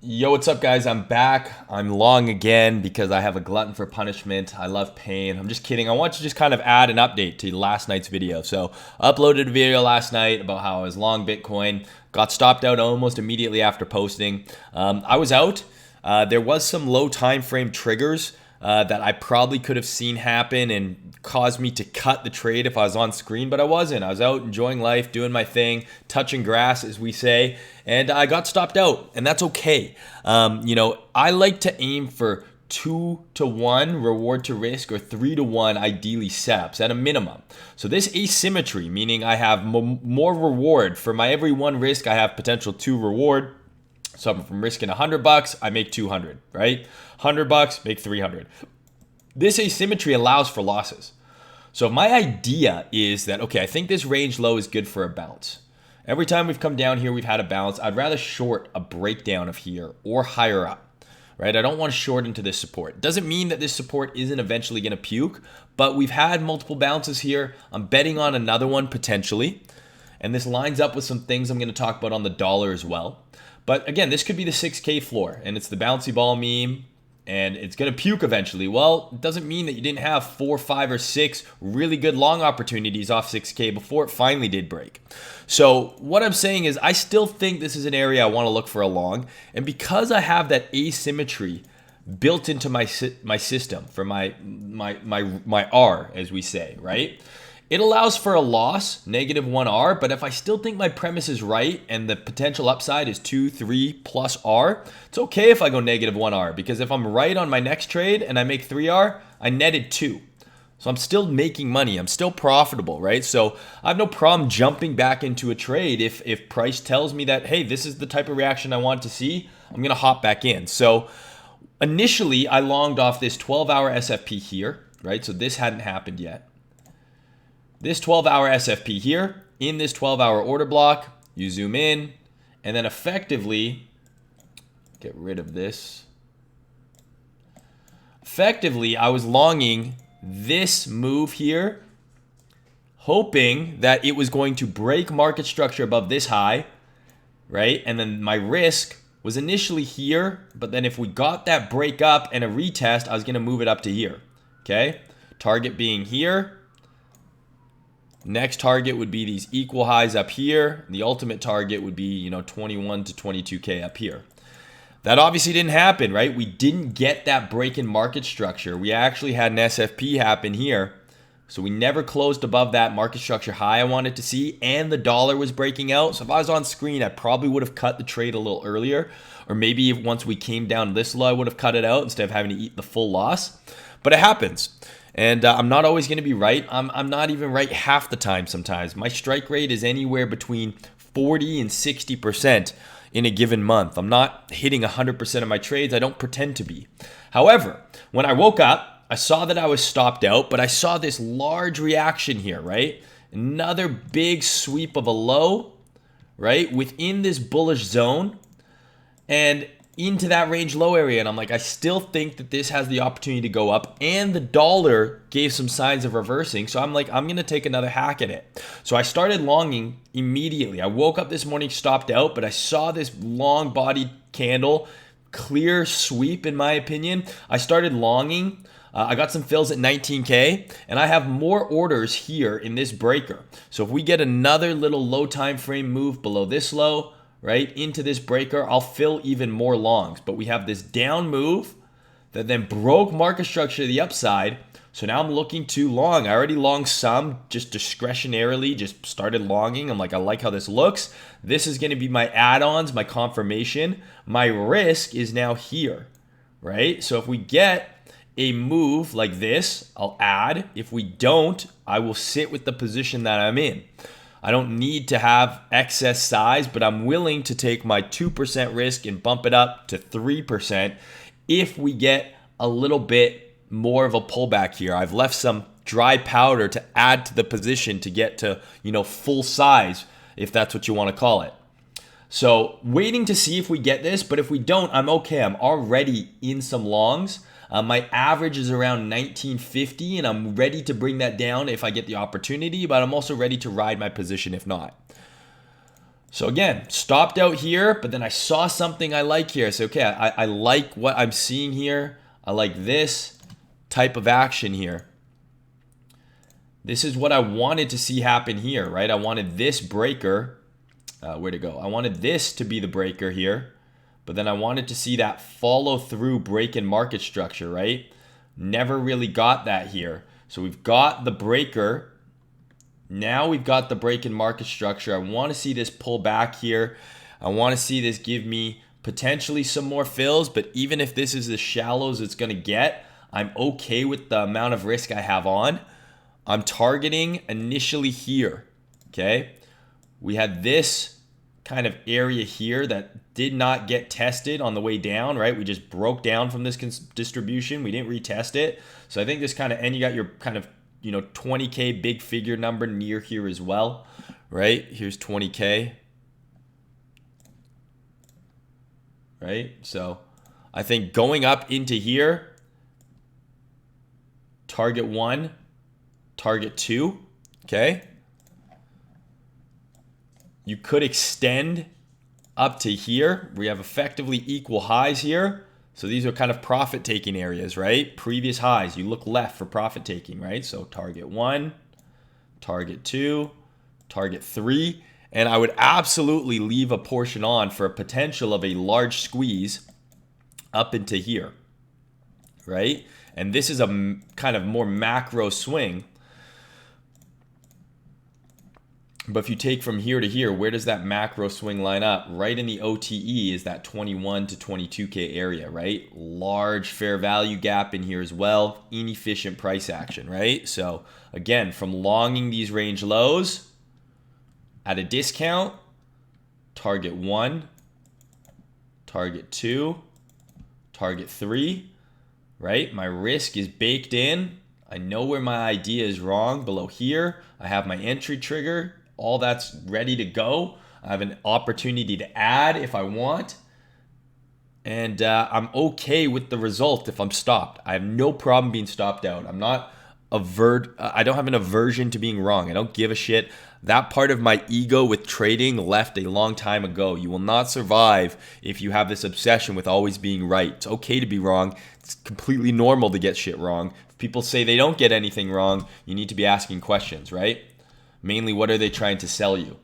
Yo, what's up, guys? I'm back. I'm long again because I have a glutton for punishment. I love pain. I'm just kidding. I want to just kind of add an update to last night's video. So, uploaded a video last night about how I was long Bitcoin. Got stopped out almost immediately after posting. I was out. There was some low time frame triggers that I probably could have seen happen and caused me to cut the trade if I was on screen, but I wasn't. I was out enjoying life, doing my thing, touching grass, as we say, and I got stopped out, and that's okay. I like to aim for 2-to-1 reward to risk or 3-to-1 ideally setups at a minimum. So this asymmetry, meaning I have more reward for my every one risk, I have potential 2 reward. So if I'm risking $100, I make 200, right? $100, make 300. This asymmetry allows for losses. So my idea is that, okay, I think this range low is good for a bounce. Every time we've come down here, we've had a bounce. I'd rather short a breakdown of here or higher up, right? I don't want to short into this support. Doesn't mean that this support isn't eventually going to puke, but we've had multiple bounces here. I'm betting on another one potentially. And this lines up with some things I'm going to talk about on the dollar as well. But again, this could be the 6K floor, and it's the bouncy ball meme, and it's going to puke eventually. Well, it doesn't mean that you didn't have 4, 5, or 6 really good long opportunities off 6K before it finally did break. So what I'm saying is I still think this is an area I want to look for a long, and because I have that asymmetry built into my system for my R, as we say, right? It allows for a loss, -1R, but if I still think my premise is right and the potential upside is 2, 3 plus R, it's okay if I go -1R, because if I'm right on my next trade and I make 3R, I netted 2. So I'm still making money. I'm still profitable, right? So I have no problem jumping back into a trade if price tells me that, hey, this is the type of reaction I want to see. I'm going to hop back in. So initially, I longed off this 12-hour SFP here, right? So this hadn't happened yet. This 12-hour SFP here, in this 12-hour order block, you zoom in, and then effectively, get rid of this. Effectively, I was longing this move here, hoping that it was going to break market structure above this high, right? And then my risk was initially here, but then if we got that break up and a retest, I was going to move it up to here, okay? Target being here. Next target would be these equal highs up here. The ultimate target would be, 21 to 22K up here. That obviously didn't happen, right? We didn't get that break in market structure. We actually had an SFP happen here. So we never closed above that market structure high I wanted to see, and the dollar was breaking out. So if I was on screen, I probably would have cut the trade a little earlier, or maybe if once we came down this low, I would have cut it out instead of having to eat the full loss. But it happens. And I'm not always going to be right. I'm not even right half the time sometimes. My strike rate is anywhere between 40 and 60% in a given month. I'm not hitting 100% of my trades. I don't pretend to be. However, when I woke up, I saw that I was stopped out, but I saw this large reaction here, right? Another big sweep of a low, right? Within this bullish zone. And into that range low area, and I'm like, I still think that this has the opportunity to go up, and the dollar gave some signs of reversing, so I'm like, I'm gonna take another hack at it. So I started longing immediately. I woke up this morning, stopped out, but I saw this long bodied candle, clear sweep in my opinion. I started longing. I got some fills at 19K, and I have more orders here in this breaker. So if we get another little low time frame move below this low, right, into this breaker, I'll fill even more longs. But we have this down move that then broke market structure to the upside. So now I'm looking to long. I already long some, just discretionarily, just started longing. I'm like, I like how this looks. This is going to be my add-ons, my confirmation. My risk is now here, right? So if we get a move like this, I'll add. If we don't, I will sit with the position that I'm in. I don't need to have excess size, but I'm willing to take my 2% risk and bump it up to 3% if we get a little bit more of a pullback here. I've left some dry powder to add to the position to get to, full size, if that's what you want to call it. So waiting to see if we get this, but if we don't, I'm okay. I'm already in some longs. My average is around 1950, and I'm ready to bring that down if I get the opportunity, but I'm also ready to ride my position if not. So again, stopped out here, but then I saw something I like here. So okay, I like what I'm seeing here. I like this type of action here. This is what I wanted to see happen here, right? I wanted this breaker. Where to go? I wanted this to be the breaker here, but then I wanted to see that follow through break in market structure, right? Never really got that here. So we've got the breaker. Now we've got the break in market structure. I want to see this pull back here. I want to see this give me potentially some more fills, but even if this is as shallow as it's going to get, I'm okay with the amount of risk I have on. I'm targeting initially here, okay? We had this kind of area here that did not get tested on the way down, right? We just broke down from this distribution. We didn't retest it. So I think this kind of, and you got your kind of, 20K big figure number near here as well, right? Here's 20K, right? So I think going up into here, target 1, target 2, okay? You could extend up to here. We have effectively equal highs here. So these are kind of profit taking areas, right? Previous highs. You look left for profit taking, right? So target 1, target 2, target 3. And I would absolutely leave a portion on for a potential of a large squeeze up into here, right? And this is a kind of more macro swing. But if you take from here to here, where does that macro swing line up? Right in the OTE is that 21 to 22K area, right? Large fair value gap in here as well. Inefficient price action, right? So again, from longing these range lows at a discount, target 1, target 2, target 3, right? My risk is baked in. I know where my idea is wrong. Below here, I have my entry trigger. All that's ready to go. I have an opportunity to add if I want. And I'm okay with the result if I'm stopped. I have no problem being stopped out. I'm not I don't have an aversion to being wrong. I don't give a shit. That part of my ego with trading left a long time ago. You will not survive if you have this obsession with always being right. It's okay to be wrong. It's completely normal to get shit wrong. If people say they don't get anything wrong, you need to be asking questions, right? Mainly, what are they trying to sell you?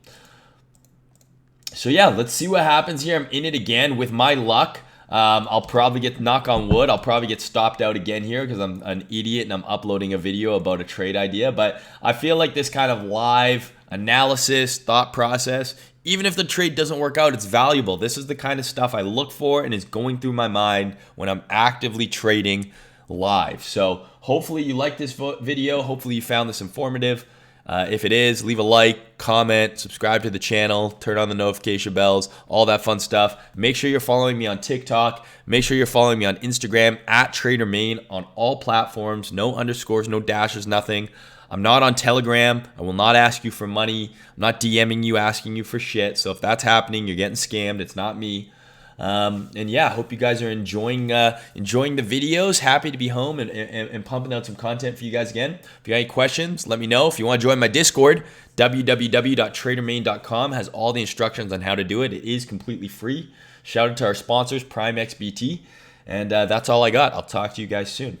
So yeah, let's see what happens here. I'm in it again. With my luck, I'll probably get, knock on wood, I'll probably get stopped out again here because I'm an idiot and I'm uploading a video about a trade idea. But I feel like this kind of live analysis, thought process, even if the trade doesn't work out, it's valuable. This is the kind of stuff I look for and is going through my mind when I'm actively trading live. So hopefully you like this video. Hopefully you found this informative. If it is, leave a like, comment, subscribe to the channel, turn on the notification bells, all that fun stuff. Make sure you're following me on TikTok. Make sure you're following me on Instagram @TraderMayne on all platforms. No underscores, no dashes, nothing. I'm not on Telegram. I will not ask you for money. I'm not DMing you, asking you for shit. So if that's happening, you're getting scammed. It's not me. And yeah, I hope you guys are enjoying the videos. Happy to be home and pumping out some content for you guys again. If you got any questions, let me know. If you want to join my Discord, www.tradermayne.com has all the instructions on how to do it. It is completely free. Shout out to our sponsors, Prime XBT. And that's all I got. I'll talk to you guys soon.